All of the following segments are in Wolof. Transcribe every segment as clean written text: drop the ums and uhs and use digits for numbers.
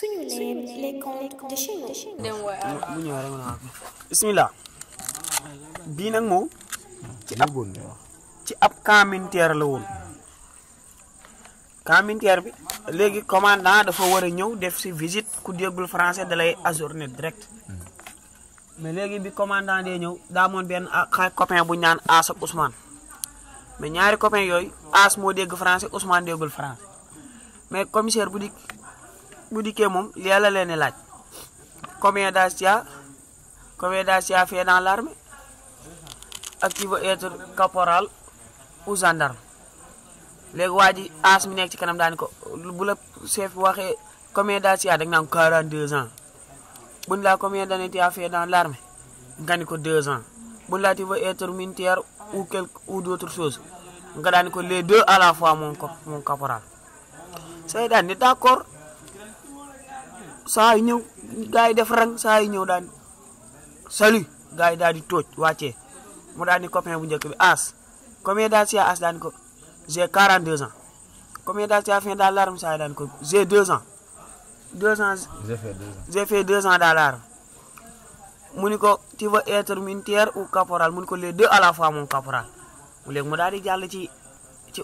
suñu leen les contes de chez nous. bismillah bii nag moom ci ab camp militaire la woon camp militaire bi léegi commandant dafa war a ñëw def si visite ku déggul français da lay ajourner direct mais léegi bi commandant dee ñëw daa moon benn copain bu ñu naan As ak Ousmane mais ñaari copain yooyu As moo dégg français Ousmane déggul français mais commissaire bu dikkee moom lii la leen laaj combien d'âge tu as fait dans l'armée ak qui veut être caporal ou gendarme léegi waa ji As mi nekk ci kanam daani ko bu la chef waxee combien d'âge tu as da nga naan 42 ans buñ laa combien d'années tu as fait dans l'armée nga ni ko 2 ans buñ laa tu veux être militaire ou d'autres choses nga daani ko les deux à la fois mon caporal say daan ni d'accord saa yu ñëw gars yi def rang saa yu ñëw daan salut gars yi daal di tooj wàccee mu daal di copain bu njëkk bi As combien d'âge tu as As daan ko j'ai 42 ans combien d'âge tu as fait dans l'armée saa yi daan ko j'ai 2 ans 2 ans j'ai fait 2 ans dans l'armée mu ni ko tu veux être militaire ou caporal mu ni ko les deux à la fois mon caporal mu léegi mu daal di jàll ci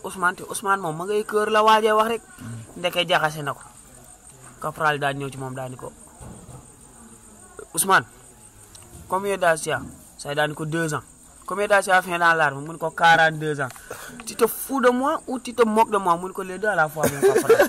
Ousmane te Ousmane moom ma ngay kër la waajee wax rek ndeke jaxase na ko caporal daal ñëw ci moom daal ni ko Ousmane combien d'âge tu as saa yi daal ni ko 2 ans combien d'âge tu as fait dans l'armée mu ni ko 42 ans tu te fous de moi ou tu te moques de moi mu ni ko les deux à la fois mon caporal